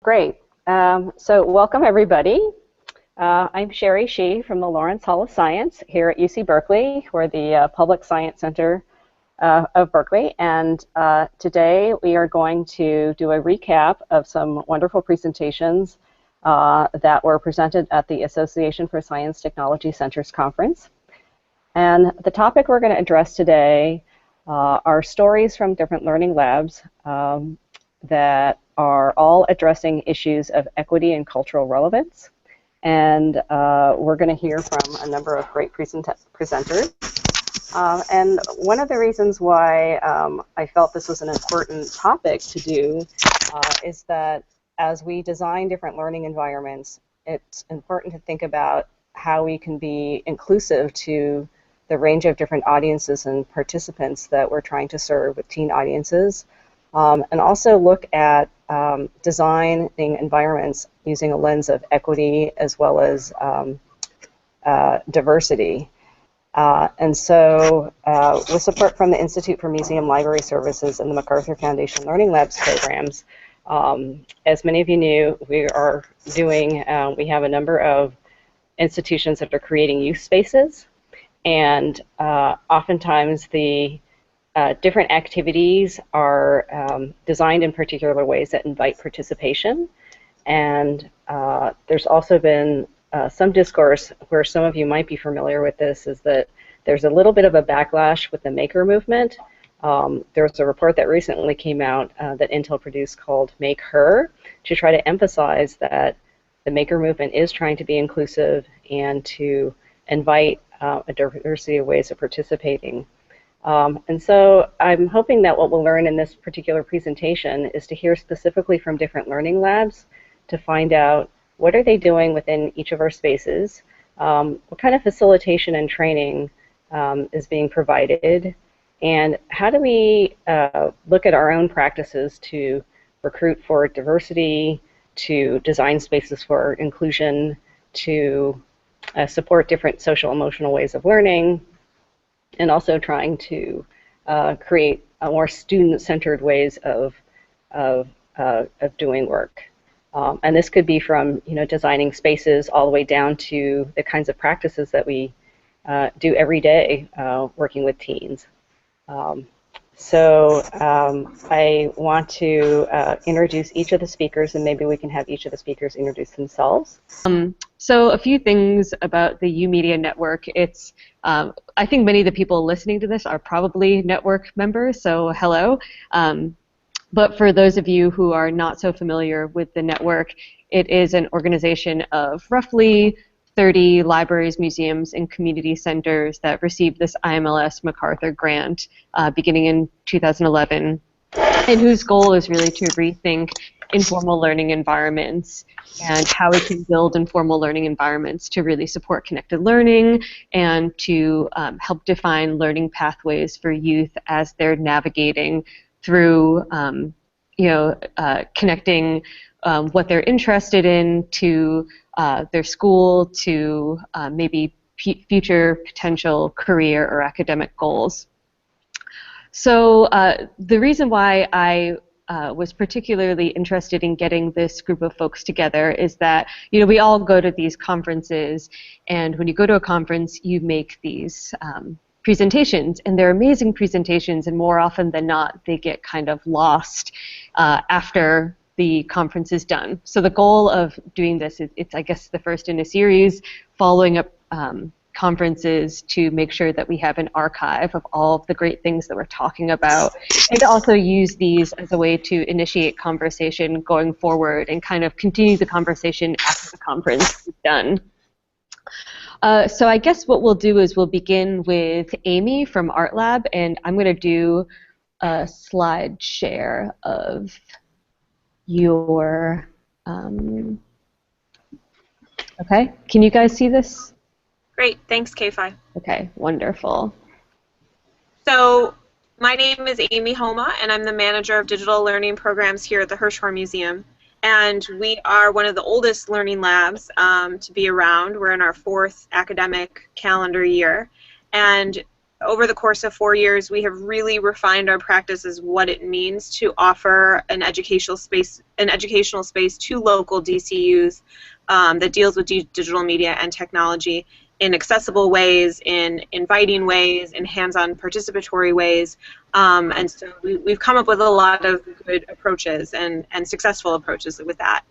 Great. So welcome, everybody. I'm Sherry Shee from the Lawrence Hall of Science here at UC Berkeley. We're the Public Science Center of Berkeley, and today we are going to do a recap of some wonderful presentations that were presented at the Association for Science Technology Centers Conference. And the topic we're going to address today are stories from different learning labs that are all addressing issues of equity and cultural relevance. And we're going to hear from a number of great presenters. And one of the reasons why I felt this was an important topic to do is that as we design different learning environments, it's important to think about how we can be inclusive to the range of different audiences and participants that we're trying to serve with teen audiences, and also look at designing environments using a lens of equity as well as diversity. And so with support from the Institute for Museum Library Services and the MacArthur Foundation Learning Labs programs, as many of you knew, we are doing, we have a number of institutions that are creating youth spaces, and oftentimes the different activities are designed in particular ways that invite participation. And there's also been some discourse where some of you might be familiar with this, is that there's a little bit of a backlash with the maker movement. There was a report that recently came out that Intel produced called Make Her, to try to emphasize that the maker movement is trying to be inclusive and to invite a diversity of ways of participating. And so I'm hoping that what we'll learn in this particular presentation is to hear specifically from different learning labs to find out what are they doing within each of our spaces, what kind of facilitation and training is being provided, and how do we look at our own practices to recruit for diversity, to design spaces for inclusion, to support different social emotional ways of learning, and also trying to create more student-centered ways of doing work. And this could be from designing spaces all the way down to the kinds of practices that we do every day working with teens. So I want to introduce each of the speakers, and maybe we can have each of the speakers introduce themselves. So a few things about the YOUmedia network. It's I think many of the people listening to this are probably network members, so hello. But for those of you who are not so familiar with the network, it is an organization of roughly 30 libraries, museums, and community centers that received this IMLS MacArthur grant beginning in 2011, and whose goal is really to rethink informal learning environments and how we can build informal learning environments to really support connected learning and to help define learning pathways for youth as they're navigating through connecting what they're interested in to their school, to maybe future potential career or academic goals. So the reason why I was particularly interested in getting this group of folks together is that we all go to these conferences, and when you go to a conference you make these presentations, and they're amazing presentations, and more often than not they get kind of lost after the conference is done. So the goal of doing this is, it's I guess the first in a series following up conferences to make sure that we have an archive of all of the great things that we're talking about, and to also use these as a way to initiate conversation going forward and kind of continue the conversation after the conference is done. So I guess what we'll do is we'll begin with Amy from Art Lab, and I'm going to do a slide share of your, okay, can you guys see this? Great, thanks K5. Okay, wonderful. So my name is Amy Homa, and I'm the manager of digital learning programs here at the Hirschhorn Museum. And we are one of the oldest learning labs to be around. We're in our 4th academic calendar year. And over the course of 4 years, we have really refined our practice as what it means to offer an educational space to local DCUs that deals with digital media and technology in accessible ways, in inviting ways, in hands-on participatory ways. And so we've come up with a lot of good approaches and successful approaches with that.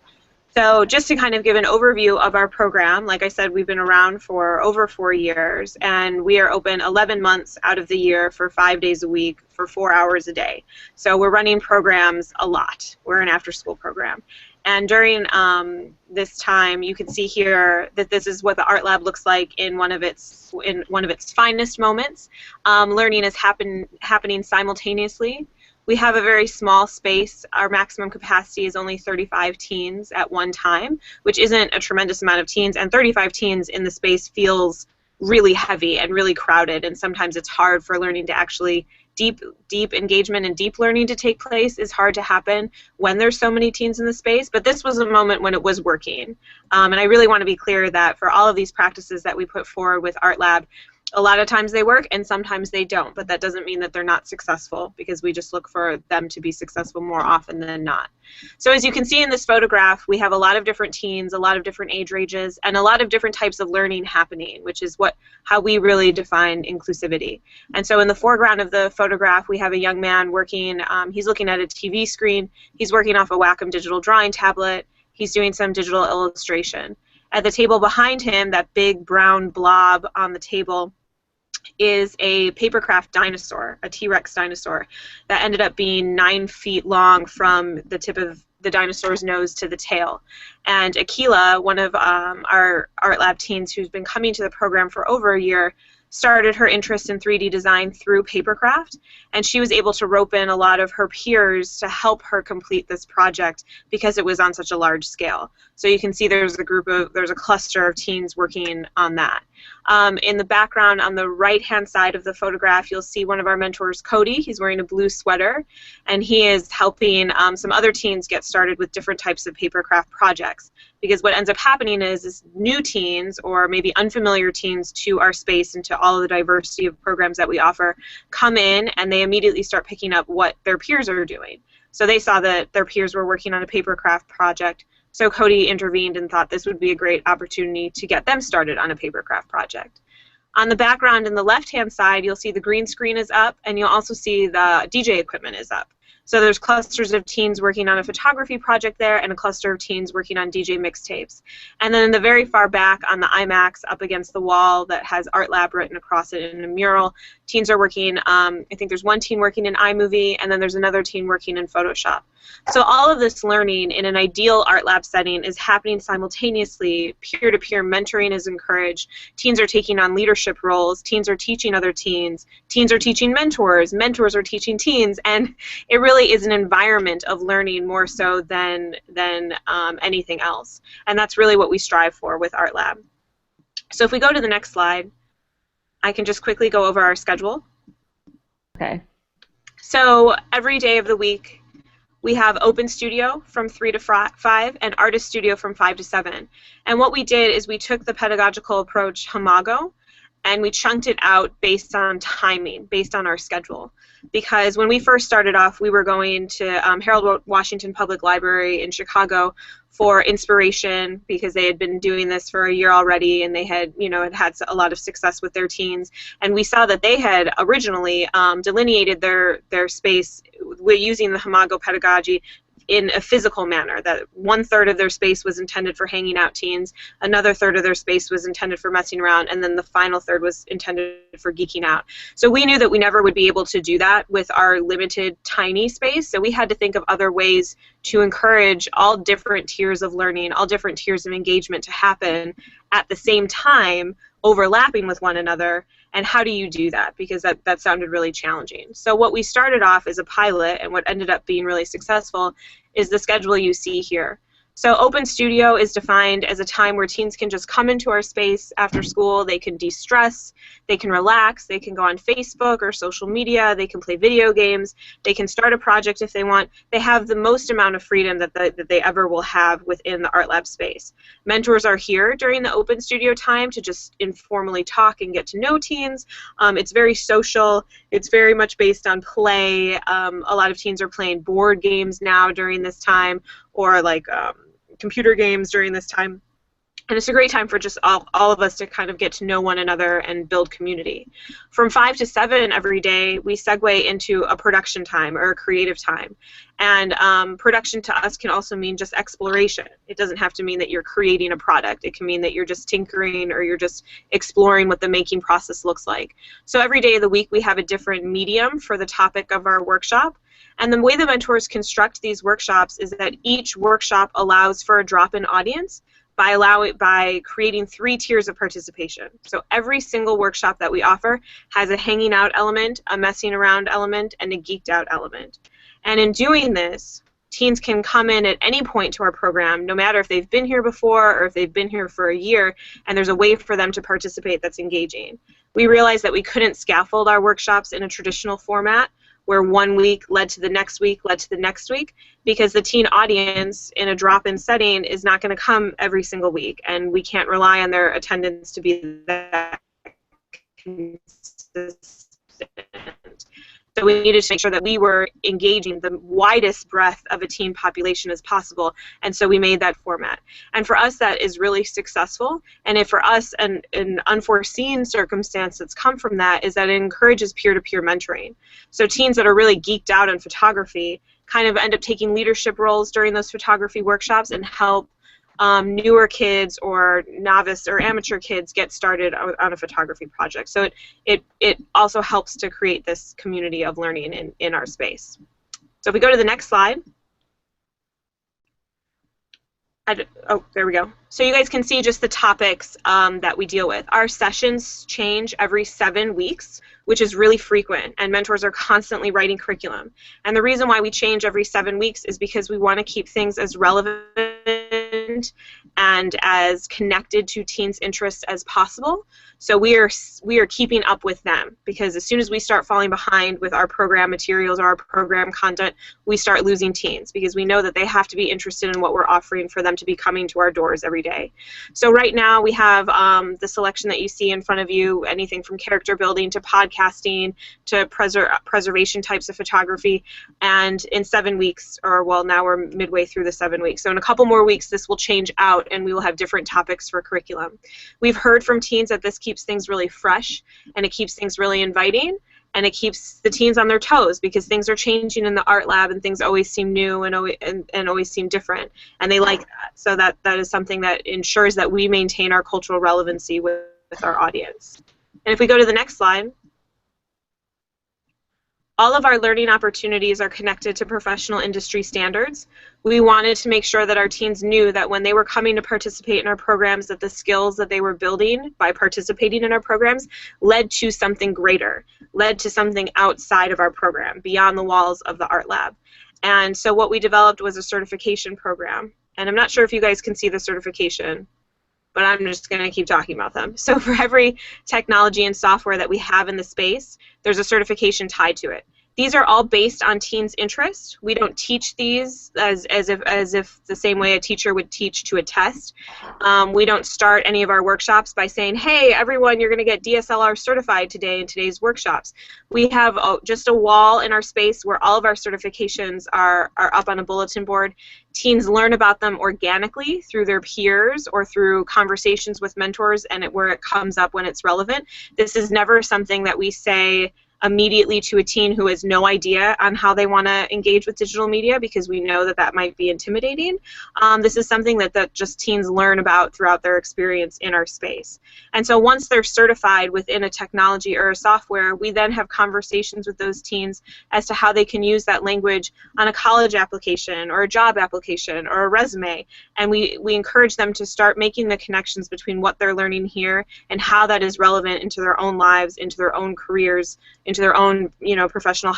So just to kind of give an overview of our program, like I said, we've been around for over 4 years, and we are open 11 months out of the year for 5 days a week for 4 hours a day. So we're running programs a lot. We're an after-school program. And during this time, you can see here that this is what the Art Lab looks like in one of its finest moments. Learning is happening simultaneously. We have a very small space. Our maximum capacity is only 35 teens at one time, which isn't a tremendous amount of teens, and 35 teens in the space feels really heavy and really crowded, and sometimes it's hard for learning to actually deep engagement and deep learning to take place is hard to happen when there's so many teens in the space, but this was a moment when it was working. And I really want to be clear that for all of these practices that we put forward with Art Lab, a lot of times they work and sometimes they don't, but that doesn't mean that they're not successful, because we just look for them to be successful more often than not. So as you can see in this photograph, we have a lot of different teens, a lot of different age ranges, and a lot of different types of learning happening, which is how we really define inclusivity. And so in the foreground of the photograph, we have a young man working, he's looking at a TV screen, he's working off a Wacom digital drawing tablet, he's doing some digital illustration. At the table behind him, that big brown blob on the table is a papercraft dinosaur, a T-Rex dinosaur, that ended up being 9 feet long from the tip of the dinosaur's nose to the tail. And Akila, one of our Art Lab teens who's been coming to the program for over a year, started her interest in 3D design through papercraft, and she was able to rope in a lot of her peers to help her complete this project because it was on such a large scale. So you can see there's a cluster of teens working on that. In the background on the right-hand side of the photograph, you'll see one of our mentors, Cody. He's wearing a blue sweater, and he is helping some other teens get started with different types of papercraft projects. Because what ends up happening is new teens, or maybe unfamiliar teens to our space and to all of the diversity of programs that we offer, come in and they immediately start picking up what their peers are doing. So they saw that their peers were working on a papercraft project, so Cody intervened and thought this would be a great opportunity to get them started on a papercraft project. On the background in the left-hand side, you'll see the green screen is up, and you'll also see the DJ equipment is up. So there's clusters of teens working on a photography project there, and a cluster of teens working on DJ mixtapes. And then in the very far back on the IMAX up against the wall that has Art Lab written across it in a mural, teens are working, I think there's one teen working in iMovie, and then there's another teen working in Photoshop. So all of this learning in an ideal Art Lab setting is happening simultaneously. Peer-to-peer mentoring is encouraged. Teens are taking on leadership roles. Teens are teaching other teens. Teens are teaching mentors. Mentors are teaching teens. And it really is an environment of learning more so than anything else. And that's really what we strive for with Art Lab. So if we go to the next slide, I can just quickly go over our schedule. Okay. So every day of the week, we have Open Studio from 3 to 5 and Artist Studio from 5 to 7. And what we did is we took the pedagogical approach Hamago and we chunked it out based on timing, based on our schedule. Because when we first started off, we were going to Harold Washington Public Library in Chicago for inspiration, because they had been doing this for a year already, and they had, had a lot of success with their teens. And we saw that they had originally delineated their space using the Hamago pedagogy in a physical manner, that 1/3 of their space was intended for hanging out teens, another third of their space was intended for messing around, and then the final third was intended for geeking out. So we knew that we never would be able to do that with our limited, tiny space, so we had to think of other ways to encourage all different tiers of learning, all different tiers of engagement to happen at the same time, overlapping with one another. And how do you do that? Because that sounded really challenging. So what we started off as a pilot, and what ended up being really successful, is the schedule you see here. So Open Studio is defined as a time where teens can just come into our space after school. They can de-stress, they can relax, they can go on Facebook or social media, they can play video games, they can start a project if they want. They have the most amount of freedom that they ever will have within the Art Lab space. Mentors are here during the Open Studio time to just informally talk and get to know teens. It's very social. It's very much based on play. A lot of teens are playing board games now during this time, or like computer games during this time. And it's a great time for just all of us to kind of get to know one another and build community. From 5 to 7 every day, we segue into a production time or a creative time. And production to us can also mean just exploration. It doesn't have to mean that you're creating a product. It can mean that you're just tinkering or you're just exploring what the making process looks like. So every day of the week we have a different medium for the topic of our workshop. And the way the mentors construct these workshops is that each workshop allows for a drop-in audience by creating 3 tiers of participation. So every single workshop that we offer has a hanging out element, a messing around element, and a geeked out element. And in doing this, teens can come in at any point to our program, no matter if they've been here before or if they've been here for a year, and there's a way for them to participate that's engaging. We realized that we couldn't scaffold our workshops in a traditional format, where one week led to the next week, led to the next week, because the teen audience in a drop-in setting is not going to come every single week, and we can't rely on their attendance to be that consistent. So we needed to make sure that we were engaging the widest breadth of a teen population as possible, and so we made that format. And for us, that is really successful, and if for us, an unforeseen circumstance that's come from that is that it encourages peer-to-peer mentoring. So teens that are really geeked out on photography kind of end up taking leadership roles during those photography workshops and help newer kids or novice or amateur kids get started on a photography project. So it also helps to create this community of learning in our space. So if we go to the next slide. Oh, there we go. So you guys can see just the topics that we deal with. Our sessions change every 7 weeks, which is really frequent, and mentors are constantly writing curriculum. And the reason why we change every 7 weeks is because we want to keep things as relevant and as connected to teens' interests as possible. So we are keeping up with them, because as soon as we start falling behind with our program materials or our program content, we start losing teens, because we know that they have to be interested in what we're offering for them to be coming to our doors every day. So right now we have the selection that you see in front of you, anything from character building to podcasting to preservation types of photography, and in 7 weeks, or well, now we're midway through the 7 weeks, so in a couple more weeks this will change out and we will have different topics for curriculum. We've heard from teens that this keeps things really fresh, and it keeps things really inviting, and it keeps the teens on their toes, because things are changing in the art lab and things always seem new and always seem different, and they like that. So that is something that ensures that we maintain our cultural relevancy with our audience. And if we go to the next slide, all of our learning opportunities are connected to professional industry standards. We wanted to make sure that our teens knew that when they were coming to participate in our programs, that the skills that they were building by participating in our programs led to something greater, led to something outside of our program, beyond the walls of the art lab. And so what we developed was a certification program. And I'm not sure if you guys can see the certification, but I'm just going to keep talking about them. So for every technology and software that we have in the space, there's a certification tied to it. These are all based on teens' interest. We don't teach these as if the same way a teacher would teach to a test. We don't start any of our workshops by saying, hey, everyone, you're going to get DSLR certified today in today's workshops. We have just a wall in our space where all of our certifications are up on a bulletin board. Teens learn about them organically through their peers or through conversations with mentors, and where it comes up when it's relevant. This is never something that we say immediately to a teen who has no idea on how they want to engage with digital media, because we know that that might be intimidating. This is something that just teens learn about throughout their experience in our space. And so once they're certified within a technology or a software, we then have conversations with those teens as to how they can use that language on a college application or a job application or a resume. And we encourage them to start making the connections between what they're learning here and how that is relevant into their own lives, into their own careers, into their own, professional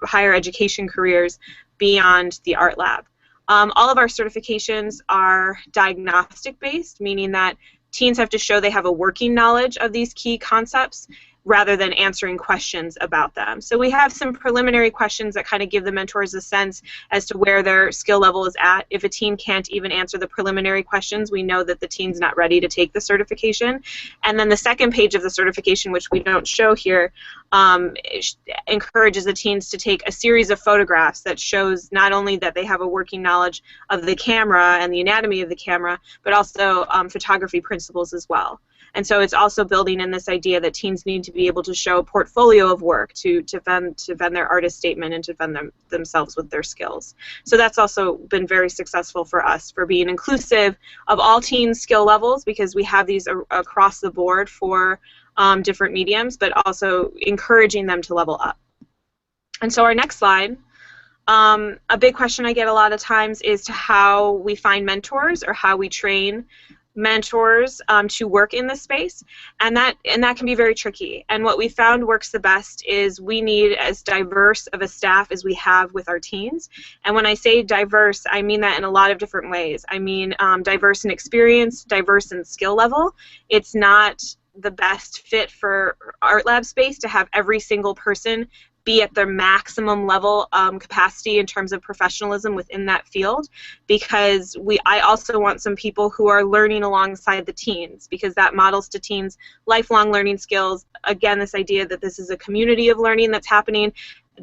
higher education careers beyond the art lab. All of our certifications are diagnostic based, meaning that teens have to show they have a working knowledge of these key concepts rather than answering questions about them. So we have some preliminary questions that kind of give the mentors a sense as to where their skill level is at. If a teen can't even answer the preliminary questions, we know that the teen's not ready to take the certification. And then the second page of the certification, which we don't show here, encourages the teens to take a series of photographs that shows not only that they have a working knowledge of the camera and the anatomy of the camera, but also photography principles as well. And so it's also building in this idea that teens need to be able to show a portfolio of work to defend their artist statement and to defend themselves with their skills. So that's also been very successful for us for being inclusive of all teens' skill levels, because we have these across the board for different mediums, but also encouraging them to level up. And so our next slide, a big question I get a lot of times is to how we find mentors or how we train mentors to work in this space, and that can be very tricky. And what we found works the best is we need as diverse of a staff as we have with our teens. And when I say diverse, I mean that in a lot of different ways. I mean diverse in experience, diverse in skill level. It's not the best fit for art lab space to have every single person be at their maximum level capacity in terms of professionalism within that field, because I also want some people who are learning alongside the teens, because that models to teens lifelong learning skills. Again, this idea that this is a community of learning that's happening,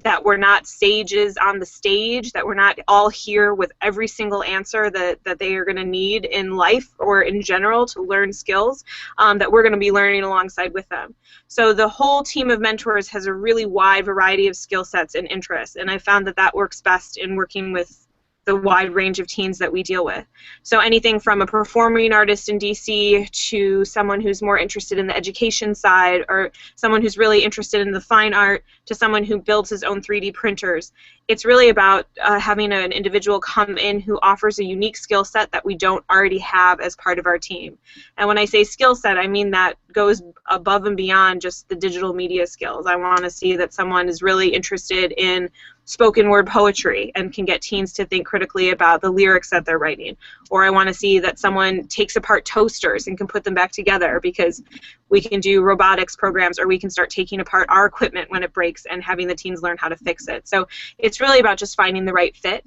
that we're not sages on the stage, that we're not all here with every single answer that they are going to need in life or in general to learn skills, that we're going to be learning alongside with them. So the whole team of mentors has a really wide variety of skill sets and interests, and I found that that works best in working with the wide range of teens that we deal with. So anything from a performing artist in DC to someone who's more interested in the education side, or someone who's really interested in the fine art, to someone who builds his own 3D printers. It's really about having an individual come in who offers a unique skill set that we don't already have as part of our team. And when I say skill set, I mean that goes above and beyond just the digital media skills. I want to see that someone is really interested in spoken word poetry and can get teens to think critically about the lyrics that they're writing. Or I want to see that someone takes apart toasters and can put them back together, because we can do robotics programs, or we can start taking apart our equipment when it breaks and having the teens learn how to fix it. So it's really about just finding the right fit.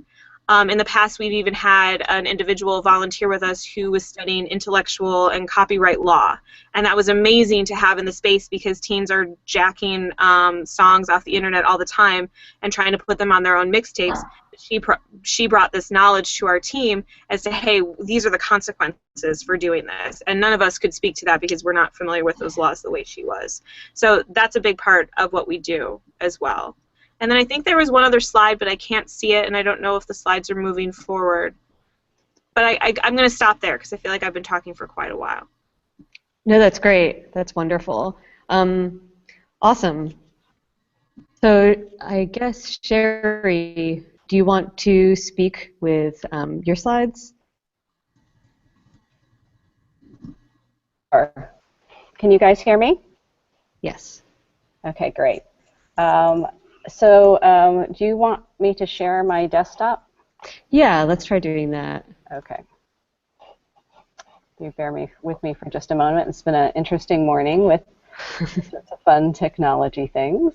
In the past, we've even had an individual volunteer with us who was studying intellectual and copyright law, and that was amazing to have in the space, because teens are jacking songs off the internet all the time and trying to put them on their own mixtapes. She brought this knowledge to our team as to, hey, these are the consequences for doing this, and none of us could speak to that because we're not familiar with those laws the way she was. So that's a big part of what we do as well. And then I think there was one other slide, but I can't see it, and I don't know if the slides are moving forward. But I'm going to stop there because I feel like I've been talking for quite a while. No, that's great. That's wonderful. Awesome. So I guess, Sherry, do you want to speak with your slides? Sure. Can you guys hear me? Yes. Okay, great. So do you want me to share my desktop? Yeah, let's try doing that. Okay. You bear with me for just a moment. It's been an interesting morning with fun technology things.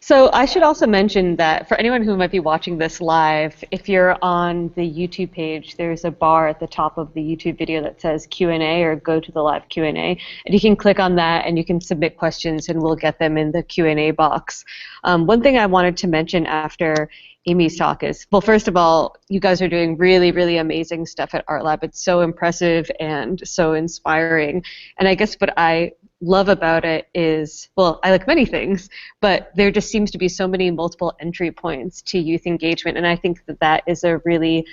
So I should also mention that for anyone who might be watching this live, if you're on the YouTube page, there's a bar at the top of the YouTube video that says Q&A, or go to the live Q&A, and you can click on that and you can submit questions and we'll get them in the Q&A box. One thing I wanted to mention after Amy's talk is, well, first of all, you guys are doing really, really amazing stuff at Art Lab. It's so impressive and so inspiring. And I guess what I love about it is, well, I like many things, but there just seems to be so many multiple entry points to youth engagement, and I think that that is a really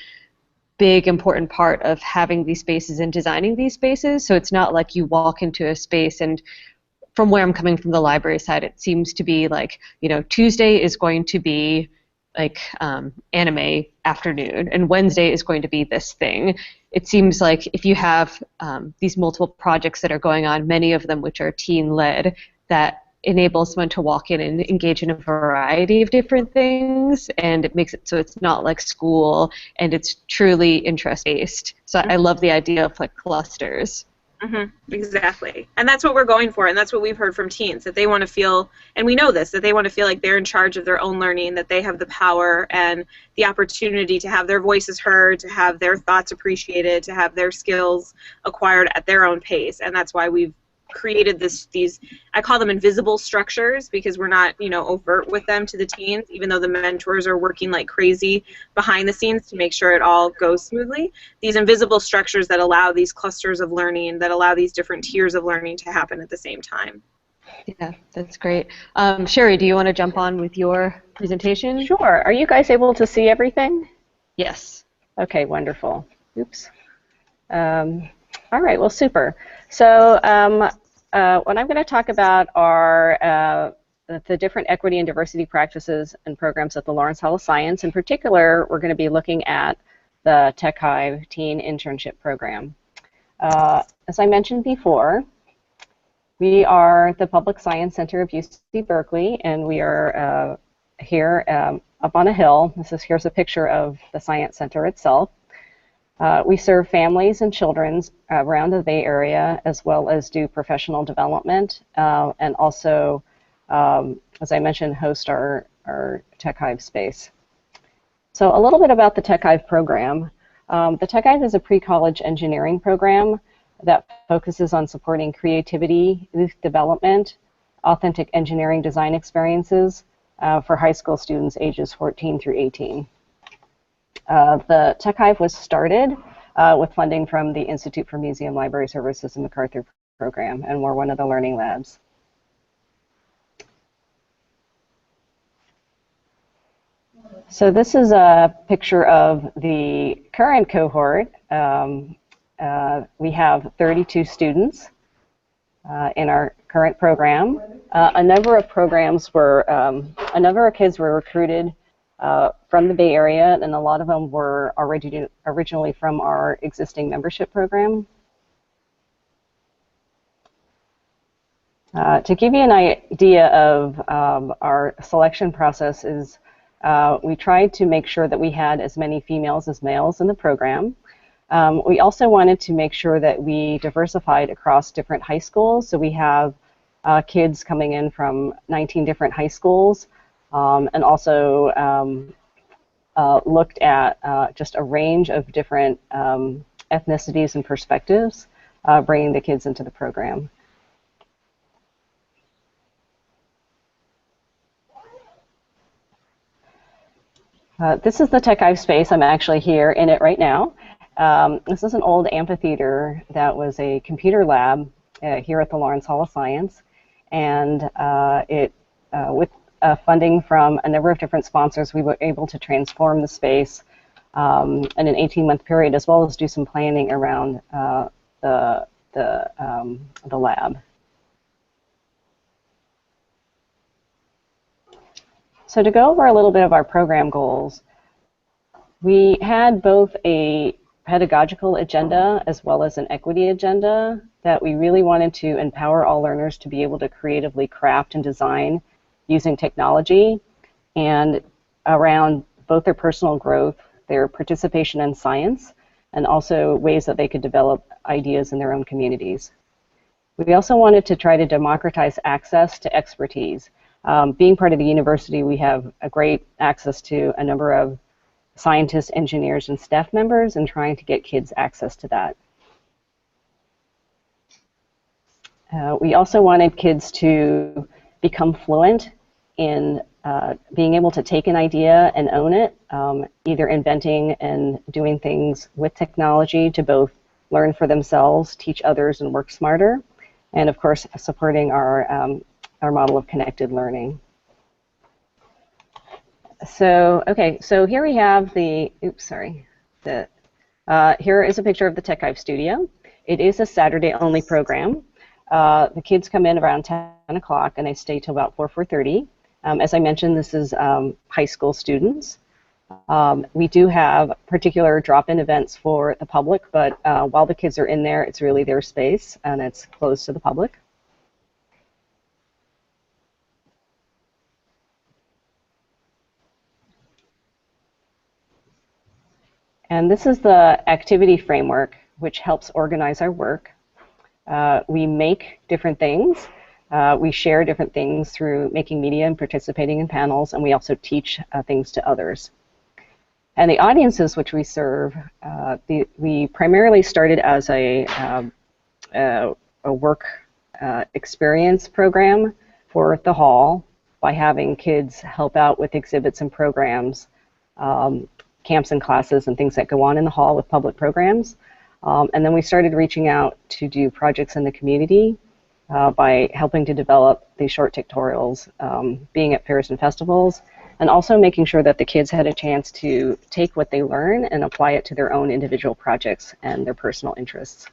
big, important part of having these spaces and designing these spaces. So it's not like you walk into a space and, from where I'm coming from the library side, it seems to be like, you know, Tuesday is going to be like anime afternoon, and Wednesday is going to be this thing. It seems like if you have these multiple projects that are going on, many of them which are teen-led, that enables someone to walk in and engage in a variety of different things, and it makes it so it's not like school, and it's truly interest-based. So I love the idea of like clusters. Exactly. And that's what we're going for, and that's what we've heard from teens, that they want to feel, and we know this, that they want to feel like they're in charge of their own learning, that they have the power and the opportunity to have their voices heard, to have their thoughts appreciated, to have their skills acquired at their own pace. And that's why we've created these, I call them invisible structures, because we're not, overt with them to the teens, even though the mentors are working like crazy behind the scenes to make sure it all goes smoothly. These invisible structures that allow these clusters of learning, that allow these different tiers of learning to happen at the same time. Yeah, that's great. Sherry, do you want to jump on with your presentation? Sure. Are you guys able to see everything? Yes. Okay, wonderful. Oops. All right, well, super. So what I'm going to talk about are the different equity and diversity practices and programs at the Lawrence Hall of Science. In particular, we're going to be looking at the Tech Hive Teen Internship Program. As I mentioned before, we are the Public Science Center of UC Berkeley, and we are here up on a hill. Here's a picture of the Science Center itself. We serve families and children around the Bay Area, as well as do professional development, and also, as I mentioned, host our Tech Hive space. So a little bit about the Tech Hive program. The Tech Hive is a pre-college engineering program that focuses on supporting creativity, youth development, authentic engineering design experiences for high school students ages 14 through 18. The Tech Hive was started with funding from the Institute for Museum Library Services and MacArthur program, and we're one of the learning labs. So this is a picture of the current cohort. We have 32 students in our current program. A number of kids were recruited from the Bay Area, and a lot of them were originally from our existing membership program. To give you an idea of our selection process is we tried to make sure that we had as many females as males in the program. We also wanted to make sure that we diversified across different high schools, so we have kids coming in from 19 different high schools. And also looked at just a range of different ethnicities and perspectives, bringing the kids into the program. This is the Tech Hive space. I'm actually here in it right now. This is an old amphitheater that was a computer lab here at the Lawrence Hall of Science, and with funding from a number of different sponsors, we were able to transform the space in an 18-month period, as well as do some planning around the lab. So to go over a little bit of our program goals, we had both a pedagogical agenda as well as an equity agenda that we really wanted to empower all learners to be able to creatively craft and design using technology, and around both their personal growth, their participation in science, and also ways that they could develop ideas in their own communities. We also wanted to try to democratize access to expertise. Being part of the university, we have a great access to a number of scientists, engineers, and staff members, and trying to get kids access to that. We also wanted kids to become fluent in being able to take an idea and own it, either inventing and doing things with technology to both learn for themselves, teach others, and work smarter, and of course supporting our model of connected learning. So, okay, so here we have the, here is a picture of the Tech Hive studio. It is a Saturday-only program. The kids come in around 10 o'clock and they stay till about 4:30. As I mentioned, this is high school students. We do have particular drop-in events for the public, but while the kids are in there, it's really their space and it's closed to the public. And this is the activity framework which helps organize our work. We make different things. We share different things through making media and participating in panels, and we also teach things to others. And the audiences which we serve, we primarily started as a work experience program for the hall by having kids help out with exhibits and programs, camps and classes and things that go on in the hall with public programs. And then we started reaching out to do projects in the community by helping to develop these short tutorials, being at fairs and festivals, and also making sure that the kids had a chance to take what they learn and apply it to their own individual projects and their personal interests.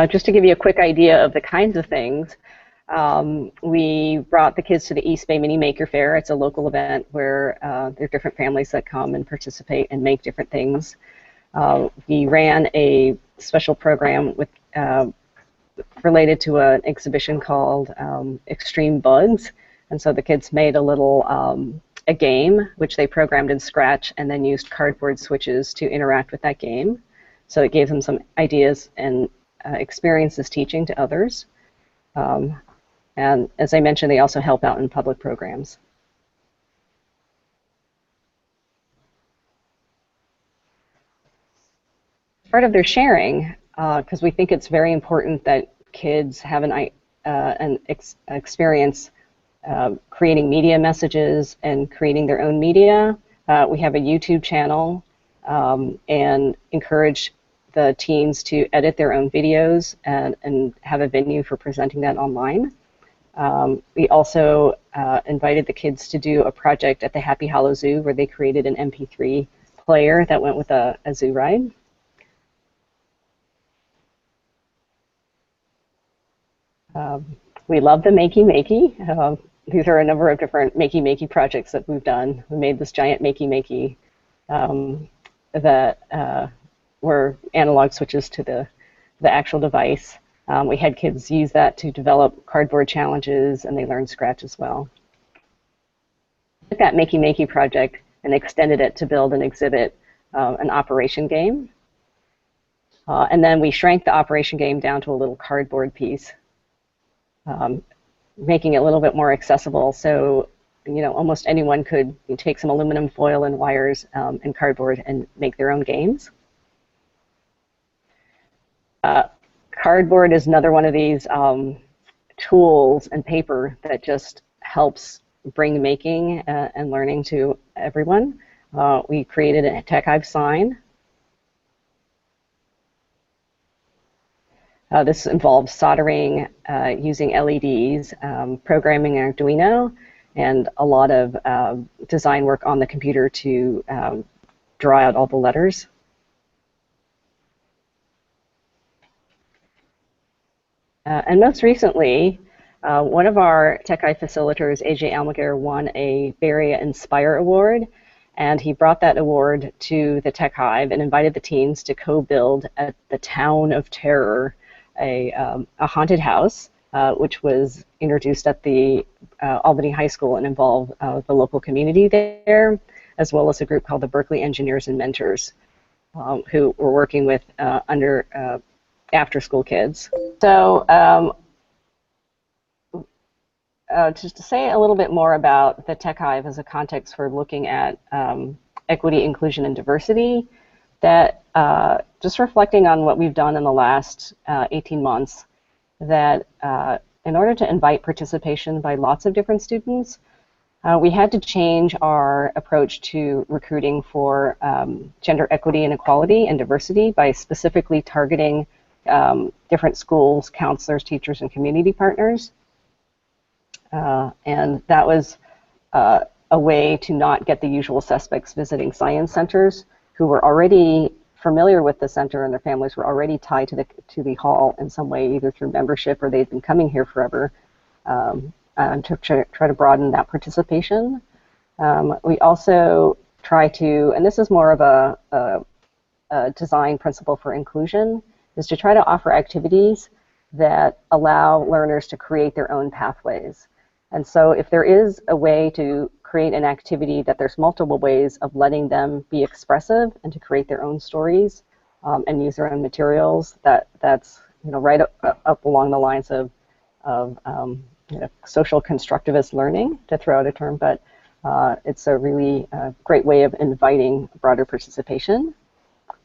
Just to give you a quick idea of the kinds of things, we brought the kids to the East Bay Mini Maker Faire. It's a local event where there are different families that come and participate and make different things. We ran a special program with related to an exhibition called Extreme Bugs, and so the kids made a little a game which they programmed in Scratch and then used cardboard switches to interact with that game. So it gave them some ideas and experiences teaching to others. And as I mentioned, they also help out in public programs. Part of their sharing, because we think it's very important that kids have an experience creating media messages and creating their own media. We have a YouTube channel and encourage the teens to edit their own videos and have a venue for presenting that online. We also invited the kids to do a project at the Happy Hollow Zoo where they created an MP3 player that went with a zoo ride. We love the Makey Makey. These are a number of different Makey Makey projects that we've done. We made this giant Makey Makey that were analog switches to the actual device. We had kids use that to develop cardboard challenges, and they learned Scratch as well. We took that Makey Makey project and extended it to build an exhibit, an operation game. And then we shrank the operation game down to a little cardboard piece, making it a little bit more accessible. So, you know, almost anyone could take some aluminum foil and wires and cardboard and make their own games. Cardboard is another one of these tools and paper that just helps bring making and learning to everyone. We created a TechHive sign. This involves soldering, using LEDs, programming Arduino, and a lot of design work on the computer to draw out all the letters. And most recently, one of our TechHive facilitators, AJ Almaguer, won a Bay Area Inspire Award, and he brought that award to the TechHive and invited the teens to co-build at the Town of Terror, a haunted house, which was introduced at the Albany High School and involved the local community there, as well as a group called the Berkeley Engineers and Mentors, who were working with after-school kids. So just to say a little bit more about the TechHive as a context for looking at equity, inclusion, and diversity, that just reflecting on what we've done in the last 18 months, that in order to invite participation by lots of different students, we had to change our approach to recruiting for gender equity and equality and diversity by specifically targeting different schools, counselors, teachers, and community partners. And that was a way to not get the usual suspects visiting science centers who were already familiar with the center and their families were already tied to the hall in some way, either through membership or they'd been coming here forever, and to try to broaden that participation. We also try to, and this is more of a design principle for inclusion, is to try to offer activities that allow learners to create their own pathways. And so if there is a way to create an activity that there's multiple ways of letting them be expressive and to create their own stories and use their own materials, that's right up along the lines of social constructivist learning, to throw out a term, but it's a really great way of inviting broader participation.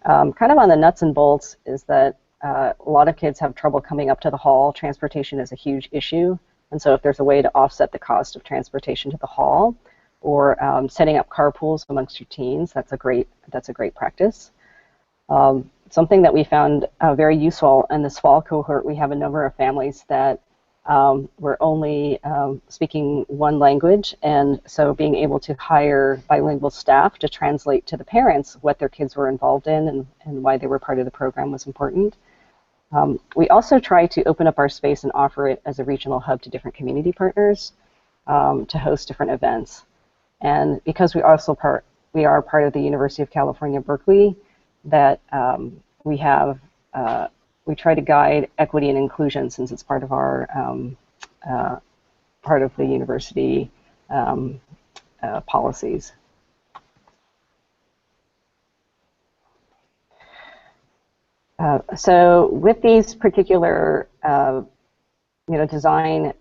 Kind of on the nuts and bolts is that a lot of kids have trouble coming up to the hall. Transportation is a huge issue, and so if there's a way to offset the cost of transportation to the hall, or setting up carpools amongst your teens, that's a great practice. Something that we found very useful in this fall cohort, we have a number of families that were only speaking one language, and so being able to hire bilingual staff to translate to the parents what their kids were involved in and why they were part of the program was important. We also try to open up our space and offer it as a regional hub to different community partners to host different events. And because we are part of the University of California, Berkeley, that we try to guide equity and inclusion, since it's part of our part of the university policies. So with these particular design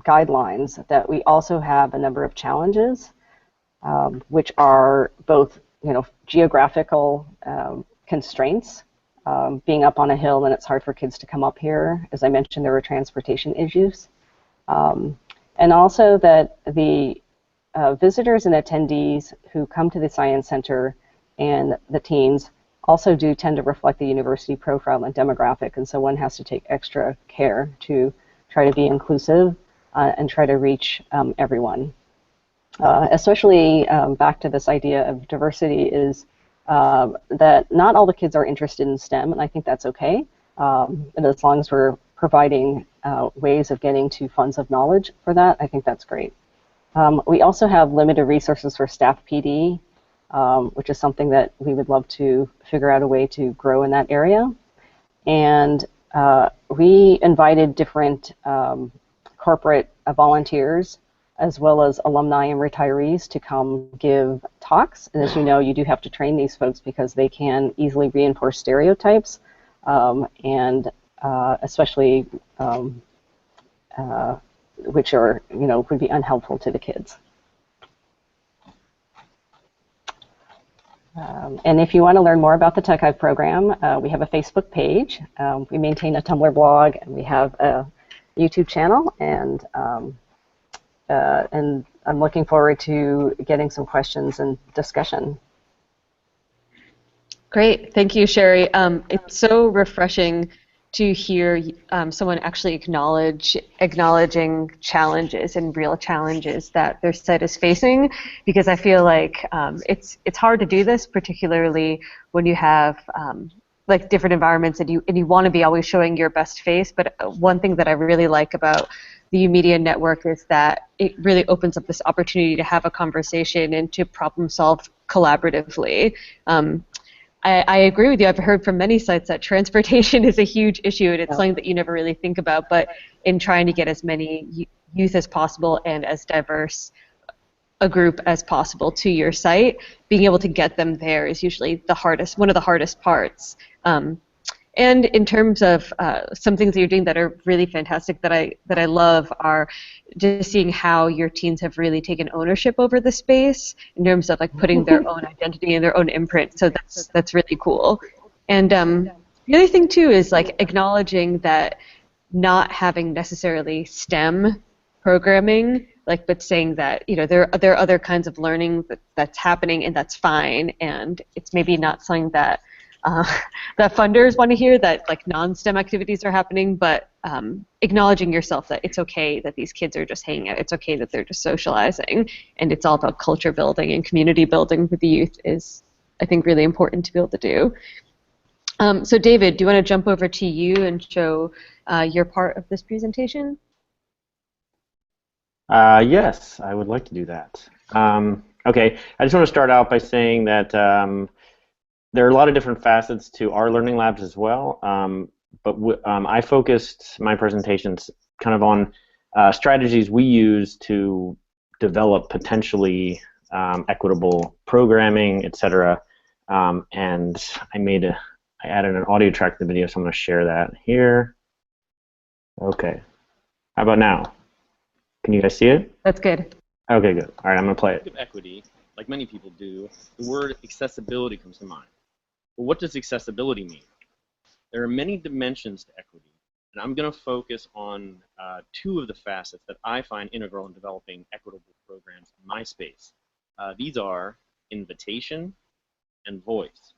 guidelines, that we also have a number of challenges, which are both geographical constraints. Being up on a hill, and it's hard for kids to come up here. As I mentioned, there were transportation issues. And also that the visitors and attendees who come to the Science Center and the teens also do tend to reflect the university profile and demographic, and so one has to take extra care to try to be inclusive and try to reach everyone. Especially back to this idea of diversity is that not all the kids are interested in STEM, and I think that's okay. And as long as we're providing ways of getting to funds of knowledge for that, I think that's great. We also have limited resources for staff PD, which is something that we would love to figure out a way to grow in that area. And we invited different corporate volunteers as well as alumni and retirees to come give talks. And as you know, you do have to train these folks because they can easily reinforce stereotypes, and especially which are, would be unhelpful to the kids. And if you want to learn more about the Tech Hive program, we have a Facebook page, we maintain a Tumblr blog, and we have a YouTube channel, and I'm looking forward to getting some questions and discussion. Great, thank you, Sherry. It's so refreshing to hear someone actually acknowledging challenges and real challenges that their site is facing, because I feel like it's hard to do this, particularly when you have like different environments and you want to be always showing your best face. But one thing that I really like about the YOUmedia network is that it really opens up this opportunity to have a conversation and to problem solve collaboratively. I agree with you. I've heard from many sites that transportation is a huge issue, and it's something that you never really think about. But in trying to get as many youth as possible and as diverse a group as possible to your site, being able to get them there is usually one of the hardest parts. And in terms of some things that you're doing that are really fantastic that I love are just seeing how your teens have really taken ownership over the space in terms of like putting their own identity and their own imprint. So that's really cool. And the other thing too is like acknowledging that not having necessarily STEM programming, but saying that there are other kinds of learning that's happening, and that's fine, and it's maybe not something that that funders want to hear, that like non-STEM activities are happening, but acknowledging yourself that it's okay that these kids are just hanging out, it's okay that they're just socializing, and it's all about culture building and community building for the youth is, I think, really important to be able to do. So David, do you want to jump over to you and show your part of this presentation? Yes, I would like to do that. Okay, I just want to start out by saying that there are a lot of different facets to our learning labs as well. but I focused my presentations kind of on strategies we use to develop potentially equitable programming, etc. And I added an audio track to the video, so I'm going to share that here. Okay. How about now? Can you guys see it? That's good. Okay, good. All right, I'm going to play it. Of equity, like many people do, the word accessibility comes to mind. But what does accessibility mean? There are many dimensions to equity, and I'm going to focus on two of the facets that I find integral in developing equitable programs in my space. These are invitation and voice.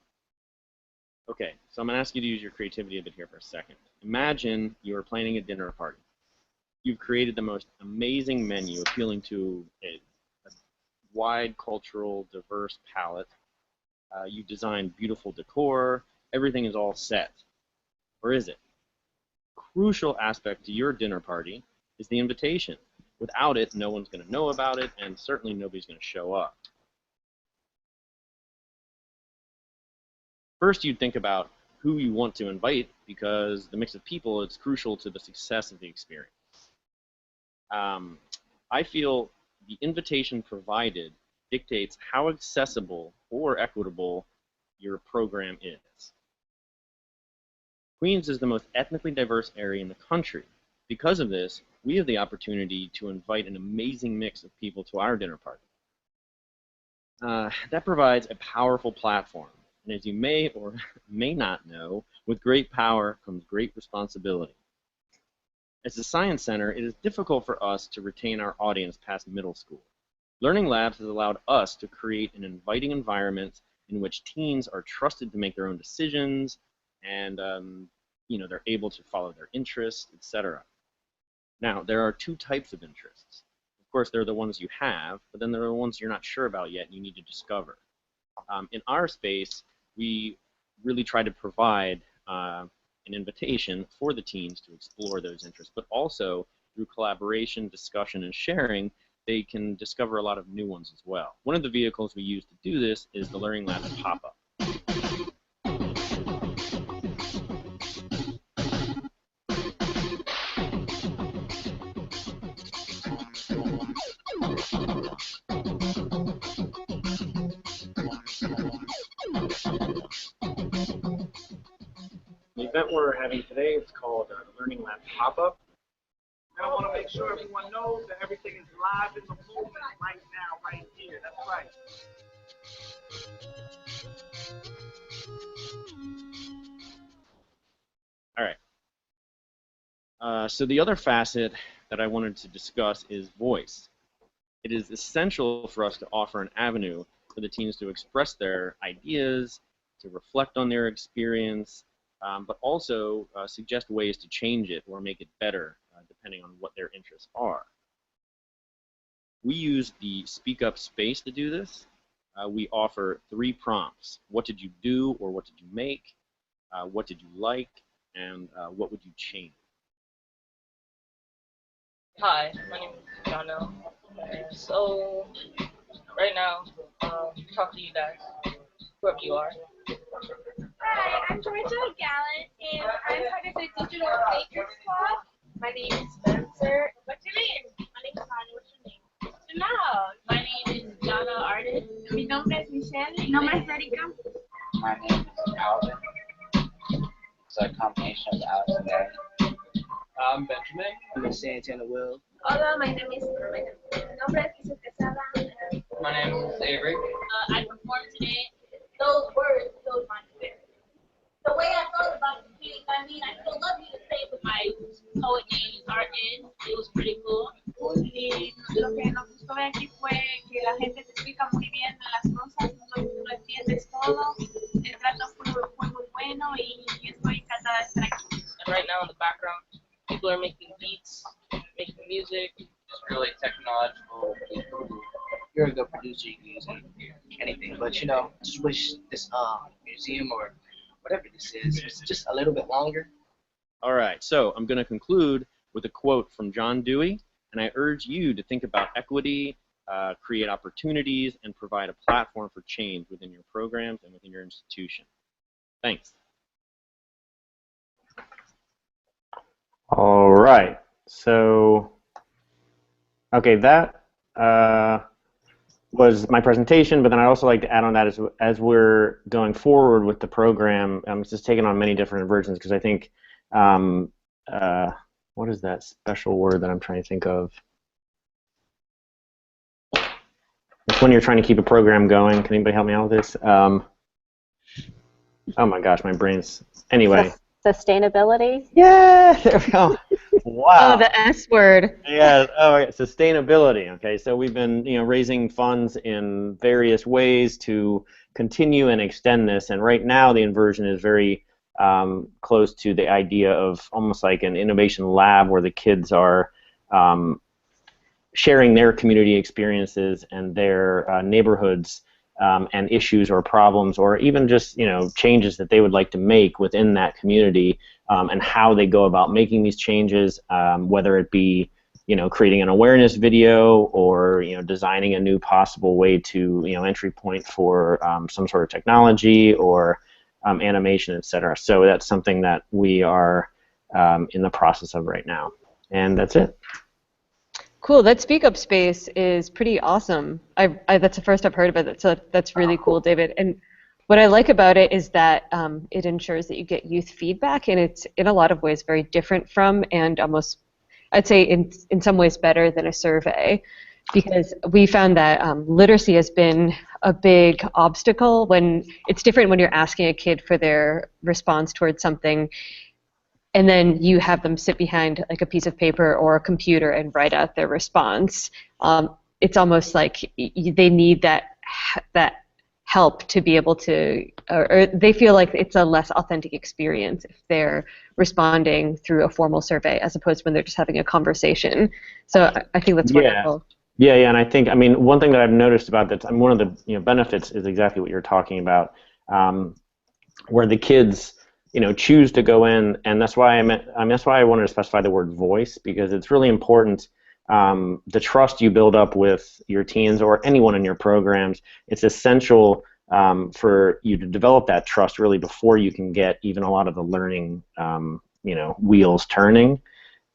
Okay, so I'm going to ask you to use your creativity a bit here for a second. Imagine you're planning a dinner party. You've created the most amazing menu appealing to a wide cultural, diverse palette. You designed beautiful decor. Everything is all set. Or is it? Crucial aspect to your dinner party is the invitation. Without it, no one's going to know about it, and certainly nobody's going to show up. First, you'd think about who you want to invite, because the mix of people is crucial to the success of the experience. I feel the invitation provided dictates how accessible or equitable your program is. Queens is the most ethnically diverse area in the country. Because of this, we have the opportunity to invite an amazing mix of people to our dinner party. That provides a powerful platform. And as you may or may not know, with great power comes great responsibility. As a science center, it is difficult for us to retain our audience past middle school. Learning Labs has allowed us to create an inviting environment in which teens are trusted to make their own decisions, and they're able to follow their interests, etc. Now, there are two types of interests. Of course, there are the ones you have, but then there are the ones you're not sure about yet and you need to discover. In our space, we really try to provide an invitation for the teens to explore those interests, but also through collaboration, discussion, and sharing, they can discover a lot of new ones as well. One of the vehicles we use to do this is the Learning Labs pop-up. The event we're having today is called the Learning Labs Pop-Up. I want to make sure everyone knows that everything is live in the movement right now, right here. That's right. All right. So the other facet that I wanted to discuss is voice. It is essential for us to offer an avenue for the teens to express their ideas, to reflect on their experience, but also suggest ways to change it or make it better, depending on what their interests are. We use the Speak Up space to do this. We offer 3 prompts. What did you do or what did you make? What did you like? And what would you change? Hi, my name is Jono. So, right now, talk to you guys, whoever you are. Hi, I'm Georgia Gallant, and I'm part of the Digital Makers Club. My name is Spencer. What's your name? My name is Tanya. What's your name? Janelle. My name is Jana Artist. Mi nombre es Michelle. Mi nombre es Erika. My name is Alvin. It's a combination of Alex and Aaron. I'm Benjamin. I'm Santana Will. Hola, my name is Mi nombre es Isa Quesada. My name is Avery. I performed today. Those words filled my spirit. The way I felt about the piece, I still love you to say with my poet name is Art Is. It was pretty cool. Y lo que nos gustó de aquí fue que la gente te explica muy bien las cosas, no tú lo entiendes todo. El trato fue muy bueno y estoy encantada de estar aquí. And right now in the background, people are making beats, making music. Just really technological people who, you're a good producer, you can use anything. But I just wish this museum or whatever this is was just a little bit longer. All right, so I'm going to conclude with a quote from John Dewey, and I urge you to think about equity, create opportunities, and provide a platform for change within your programs and within your institution. Thanks. All right. So, okay, that was my presentation, but then I'd also like to add on that as we're going forward with the program, it's just taking on many different versions because I think, what is that special word that I'm trying to think of? It's when you're trying to keep a program going. Can anybody help me out with this? Oh my gosh, my brain's, anyway. Sustainability? Yeah, there we go. Wow. Oh, the S word. Yeah. Oh, yeah. Sustainability. Okay. So we've been, raising funds in various ways to continue and extend this. And right now, the inversion is very close to the idea of almost like an innovation lab where the kids are sharing their community experiences and their neighborhoods and issues or problems, or even just changes that they would like to make within that community, and how they go about making these changes, whether it be creating an awareness video or designing a new possible way to entry point for some sort of technology or animation, etc. So that's something that we are in the process of right now, and that's it. Cool. That Speak Up space is pretty awesome. That's the first I've heard of it. So that's really cool, David. And what I like about it is that it ensures that you get youth feedback, and it's in a lot of ways very different from, and almost, I'd say in some ways better than a survey, because we found that literacy has been a big obstacle. When it's different when you're asking a kid for their response towards something, and then you have them sit behind like a piece of paper or a computer and write out their response. It's almost like they need that help to be able to, or they feel like it's a less authentic experience if they're responding through a formal survey as opposed to when they're just having a conversation. So I think that's wonderful. Yeah, and I think, one thing that I've noticed about that, one of the benefits is exactly what you're talking about, where the kids choose to go in, and that's why that's why I wanted to specify the word voice, because it's really important. The trust you build up with your teens or anyone in your programs, it's essential for you to develop that trust really before you can get even a lot of the learning wheels turning.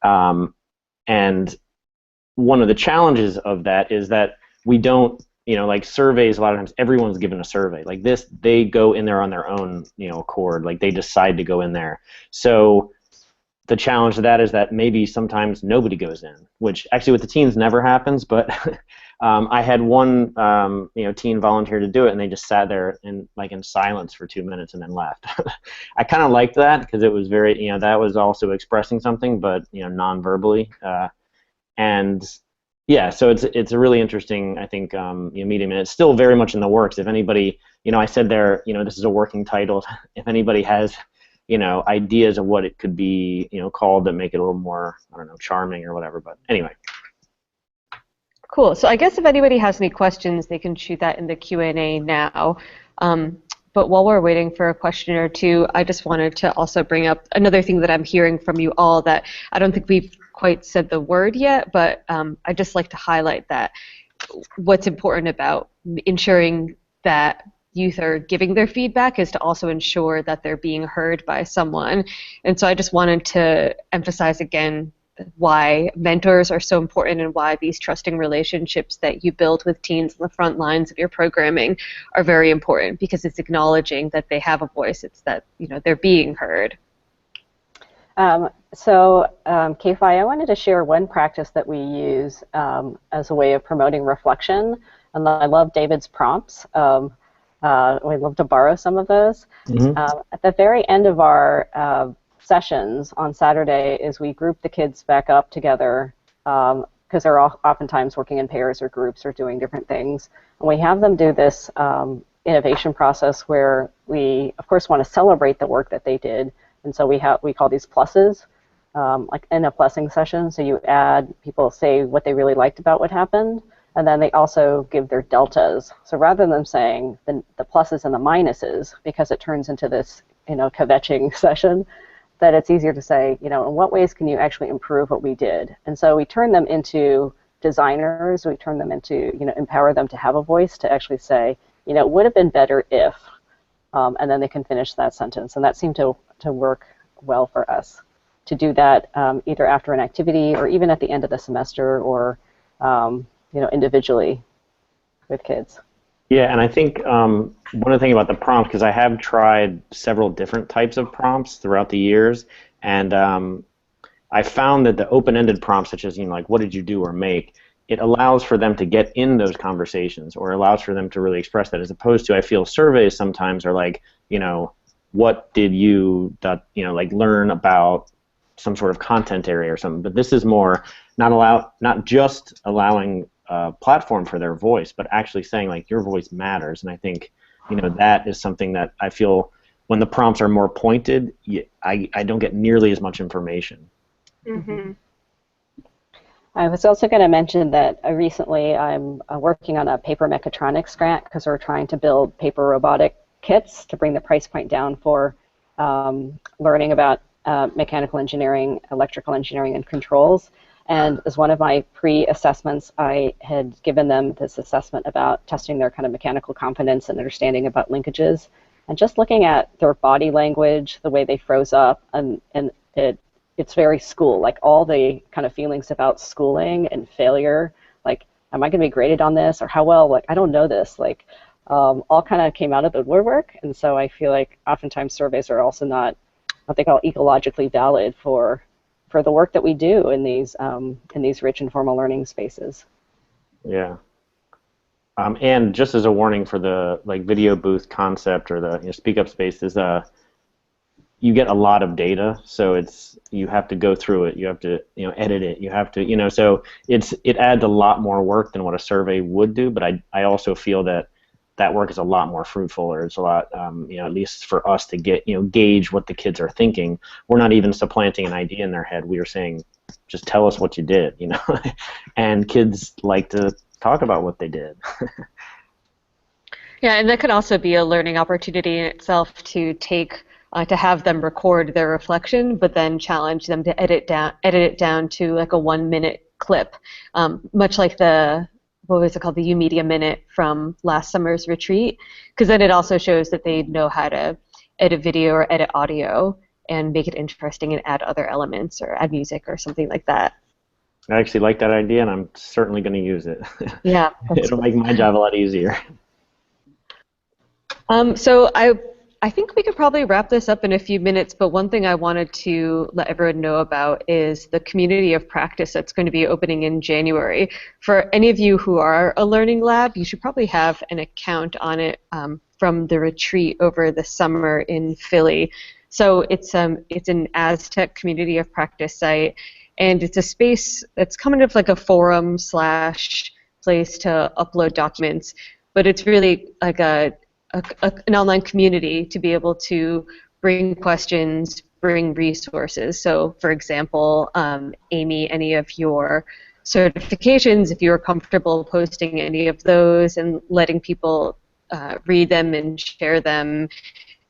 And one of the challenges of that is that we don't, like surveys, a lot of times everyone's given a survey. Like this, they go in there on their own, accord. Like they decide to go in there. So the challenge to that is that maybe sometimes nobody goes in, which actually with the teens never happens. But I had one, teen volunteer to do it, and they just sat there in silence for 2 minutes and then left. I kind of liked that because it was very, that was also expressing something, but non-verbally. And yeah, so it's a really interesting, I think, medium, and it's still very much in the works. If anybody, I said there, this is a working title. If anybody has, ideas of what it could be, called that make it a little more, I don't know, charming or whatever. But anyway. Cool. So I guess if anybody has any questions, they can shoot that in the Q&A now. But while we're waiting for a question or two, I just wanted to also bring up another thing that I'm hearing from you all that I don't think we've quite said the word yet, but I'd just like to highlight that what's important about ensuring that youth are giving their feedback is to also ensure that they're being heard by someone. And so I just wanted to emphasize again why mentors are so important and why these trusting relationships that you build with teens on the front lines of your programming are very important, because it's acknowledging that they have a voice. It's that they're being heard. K5, I wanted to share one practice that we use as a way of promoting reflection, and I love David's prompts. We'd love to borrow some of those. At the very end of our sessions on Saturday is we group the kids back up together because they're oftentimes working in pairs or groups or doing different things. And we have them do this innovation process where we, of course, want to celebrate the work that they did. And so we call these pluses, like in a blessing session. So you add, people say what they really liked about what happened, and then they also give their deltas. So rather than saying the pluses and the minuses, because it turns into this kvetching session, that it's easier to say, in what ways can you actually improve what we did? And so we turn them into designers. We turn them into, empower them to have a voice to actually say, it would have been better if, and then they can finish that sentence. And that seemed to work well for us. to do that either after an activity or even at the end of the semester or individually with kids. Yeah, and I think one of the things about the prompts, because I have tried several different types of prompts throughout the years, and I found that the open-ended prompts, such as like what did you do or make, it allows for them to get in those conversations, or allows for them to really express that, as opposed to, I feel surveys sometimes are like, what did you like learn about some sort of content area or something. But this is more not just allowing a platform for their voice, but actually saying like your voice matters. And I think that is something that I feel when the prompts are more pointed, I don't get nearly as much information. Mm-hmm. I was also going to mention that recently I'm working on a paper mechatronics grant because we're trying to build paper robotic kits to bring the price point down for learning about mechanical engineering, electrical engineering, and controls. And as one of my pre-assessments, I had given them this assessment about testing their kind of mechanical confidence and understanding about linkages. And just looking at their body language, the way they froze up, and it's very school, like all the kind of feelings about schooling and failure, like, am I going to be graded on this, or how well, like, I don't know this, like, all kind of came out of the woodwork. And so I feel like oftentimes surveys are also not what they call ecologically valid for the work that we do in these rich informal learning spaces. Yeah. And just as a warning for the video booth concept or the speak up space is you get a lot of data, so you have to go through it, you have to edit it, you have to so it adds a lot more work than what a survey would do. But I also feel that work is a lot more fruitful, or it's a lot at least for us to get gauge what the kids are thinking. We're not even supplanting an idea in their head. We are saying, just tell us what you did, and kids like to talk about what they did. Yeah, and that could also be a learning opportunity in itself to take to have them record their reflection, but then challenge them to edit it down to like a 1-minute clip, much like what was it called, the YOUmedia minute from last summer's retreat, because then it also shows that they know how to edit video or edit audio and make it interesting and add other elements or add music or something like that. I actually like that idea, and I'm certainly going to use it. Yeah. It'll make my job a lot easier. So I think we could probably wrap this up in a few minutes, but one thing I wanted to let everyone know about is the community of practice that's going to be opening in January. For any of you who are a learning lab, you should probably have an account on it from the retreat over the summer in Philly. So it's an Aztec community of practice site, and it's a space that's kind of like a forum / place to upload documents, but it's really like an online community to be able to bring questions, bring resources. So, for example, Amy, any of your certifications, if you're comfortable posting any of those and letting people read them and share them.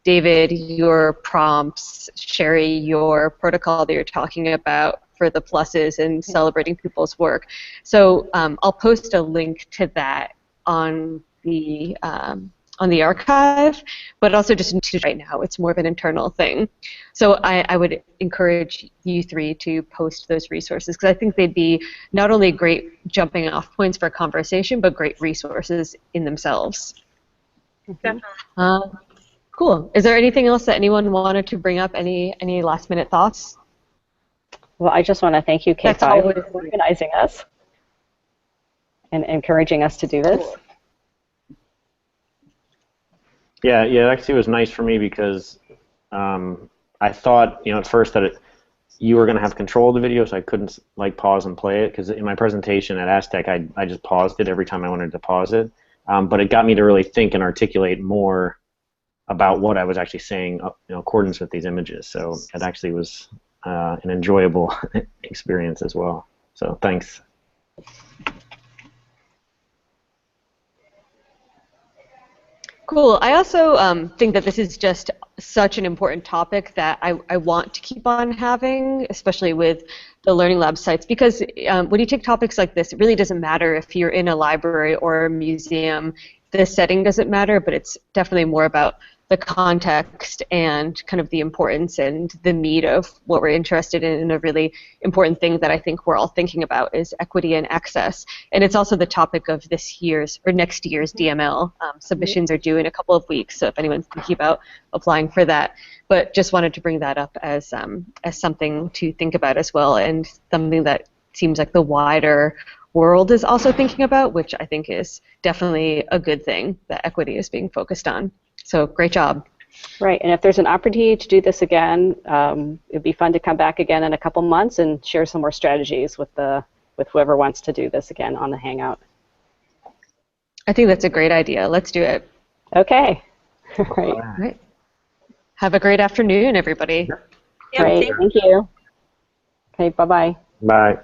David, your prompts. Sherry, your protocol that you're talking about for the pluses and celebrating people's work. So I'll post a link to that on the archive, but also just right now, it's more of an internal thing. So I would encourage you three to post those resources, because I think they'd be not only great jumping off points for conversation, but great resources in themselves. Definitely. Cool. Is there anything else that anyone wanted to bring up? Any last minute thoughts? Well, I just want to thank you, K5, for organizing us and encouraging us to do this. Yeah, actually it was nice for me because I thought, at first that you were going to have control of the video, so I couldn't pause and play it, because in my presentation at Aztec, I just paused it every time I wanted to pause it. But it got me to really think and articulate more about what I was actually saying in accordance with these images. So it actually was an enjoyable experience as well. So thanks. Cool. I also think that this is just such an important topic that I want to keep on having, especially with the Learning Lab sites, because when you take topics like this, it really doesn't matter if you're in a library or a museum. The setting doesn't matter, but it's definitely more about the context and kind of the importance and the meat of what we're interested in. And a really important thing that I think we're all thinking about is equity and access. And it's also the topic of this year's or next year's DML. Submissions are due in a couple of weeks, so if anyone's thinking about applying for that. But just wanted to bring that up as something to think about as well, and something that seems like the wider world is also thinking about, which I think is definitely a good thing that equity is being focused on. So great job. Right, and if there's an opportunity to do this again, it'd be fun to come back again in a couple months and share some more strategies with whoever wants to do this again on the Hangout. I think that's a great idea. Let's do it. Okay. All right. Have a great afternoon, everybody. Yeah, Great, thank you. Okay, bye-bye. Bye.